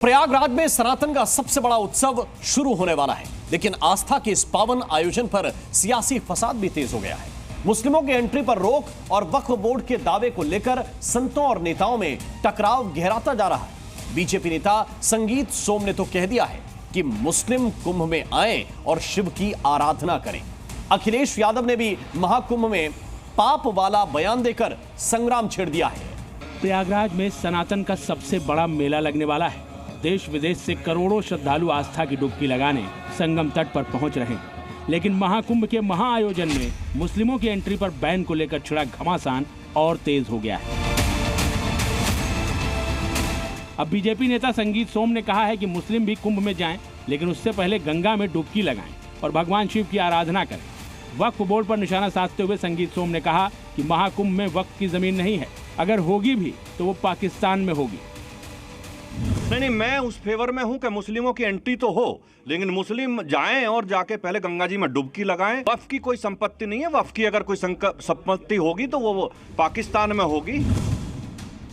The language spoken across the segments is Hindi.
प्रयागराज में सनातन का सबसे बड़ा उत्सव शुरू होने वाला है, लेकिन आस्था के इस पावन आयोजन पर सियासी फसाद भी तेज हो गया है। मुस्लिमों की एंट्री पर रोक और वक्फ बोर्ड के दावे को लेकर संतों और नेताओं में टकराव गहराता जा रहा है। बीजेपी नेता संगीत सोम ने तो कह दिया है कि मुस्लिम कुंभ में आए और शिव की आराधना करें। अखिलेश यादव ने भी महाकुंभ में पाप वाला बयान देकर संग्राम छेड़ दिया है। प्रयागराज में सनातन का सबसे बड़ा मेला लगने वाला है। देश विदेश से करोड़ों श्रद्धालु आस्था की डुबकी लगाने संगम तट पर पहुंच रहे हैं, लेकिन महाकुंभ के महाआयोजन में मुस्लिमों की एंट्री पर बैन को लेकर छिड़ा घमासान और तेज हो गया है। अब बीजेपी नेता संगीत सोम ने कहा है कि मुस्लिम भी कुंभ में जाएं, लेकिन उससे पहले गंगा में डुबकी लगाएं और भगवान शिव की आराधना करें। वक्फ बोर्ड पर निशाना साधते हुए संगीत सोम ने कहा कि महाकुंभ में वक्फ की जमीन नहीं है, अगर होगी भी तो वो पाकिस्तान में होगी। नहीं, मैं उस फेवर में हूं कि मुस्लिमों की एंट्री तो हो, लेकिन मुस्लिम जाएं और जाके पहले गंगा जी में डुबकी लगाएं। वक्फ की कोई संपत्ति नहीं है। वक्फ की अगर कोई संपत्ति होगी तो वो पाकिस्तान में होगी।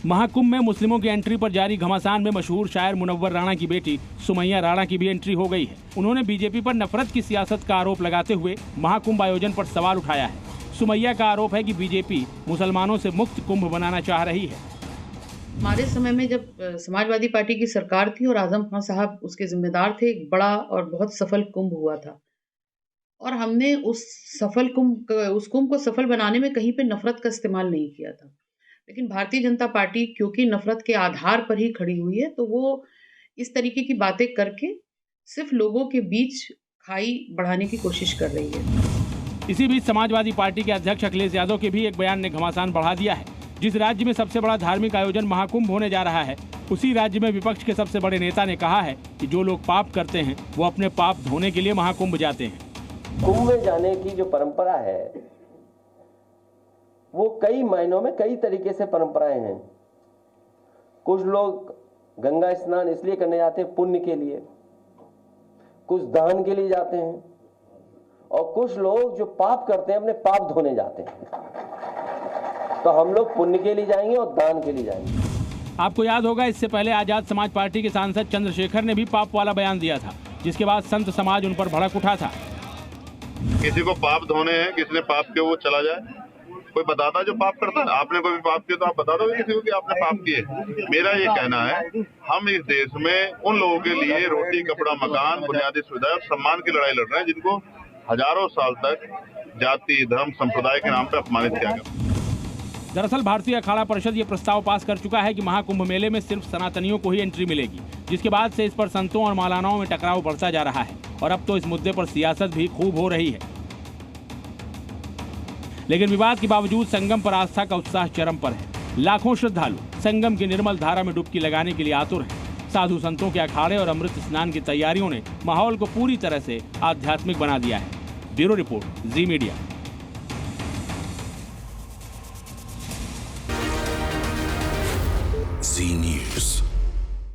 महाकुंभ में मुस्लिमों की एंट्री पर जारी घमासान में मशहूर शायर मुनव्वर राणा की बेटी सुमैया राणा की भी एंट्री हो गई है। उन्होंने बीजेपी पर नफरत की सियासत का आरोप लगाते हुए महाकुंभ आयोजन पर सवाल उठाया है। सुमैया का आरोप है कि बीजेपी मुसलमानों से मुक्त कुंभ बनाना चाह रही है। हमारे समय में जब समाजवादी पार्टी की सरकार थी और आजम खान साहब उसके जिम्मेदार थे, एक बड़ा और बहुत सफल कुंभ हुआ था और हमने उस कुंभ को सफल बनाने में कहीं पे नफरत का इस्तेमाल नहीं किया था। लेकिन भारतीय जनता पार्टी क्योंकि नफरत के आधार पर ही खड़ी हुई है, तो वो इस तरीके की बातें करके सिर्फ लोगों के बीच खाई बढ़ाने की कोशिश कर रही है। इसी बीच समाजवादी पार्टी के अध्यक्ष अखिलेश यादव के भी एक बयान ने घमासान बढ़ा दिया है। जिस राज्य में सबसे बड़ा धार्मिक आयोजन महाकुंभ होने जा रहा है, उसी राज्य में विपक्ष के सबसे बड़े नेता ने कहा है कि जो लोग पाप करते हैं वो अपने पाप धोने के लिए महाकुंभ जाते हैं। कुंभ में जाने की जो परंपरा है वो कई मायनों में कई तरीके से परंपराएं हैं। कुछ लोग गंगा स्नान इसलिए करने जाते हैं पुण्य के लिए, कुछ दान के लिए जाते हैं, और कुछ लोग जो पाप करते हैं अपने पाप धोने जाते हैं। तो हम लोग पुण्य के लिए जाएंगे और दान के लिए जाएंगे। आपको याद होगा, इससे पहले आजाद समाज पार्टी के सांसद चंद्रशेखर ने भी पाप वाला बयान दिया था, जिसके बाद संत समाज उन पर भड़क उठा था। किसी को पाप धोने हैं, किसी ने पाप किया वो चला जाए। कोई बताता जो पाप करता है, आपने कोई भी पाप किया तो आप बता दो किसी को कि आपने पाप किए। मेरा ये कहना है, हम इस देश में उन लोगों के लिए रोटी, कपड़ा, मकान, बुनियादी सुविधा और सम्मान की लड़ाई लड़ रहे हैं जिनको हजारों साल तक जाति, धर्म, संप्रदाय के नाम पर अपमानित किया गया। दरअसल भारतीय अखाड़ा परिषद ये प्रस्ताव पास कर चुका है कि महाकुंभ मेले में सिर्फ सनातनियों को ही एंट्री मिलेगी, जिसके बाद से इस पर संतों और मौलानाओं में टकराव बढ़ता जा रहा है और अब तो इस मुद्दे पर सियासत भी खूब हो रही है। लेकिन विवाद के बावजूद संगम पर आस्था का उत्साह चरम पर है। लाखों श्रद्धालु संगम की निर्मल धारा में डुबकी लगाने के लिए आतुर हैं। साधु संतों के अखाड़े और अमृत स्नान की तैयारियों ने माहौल को पूरी तरह से आध्यात्मिक बना दिया है। ब्यूरो रिपोर्ट, जी मीडिया। जी न्यूज़।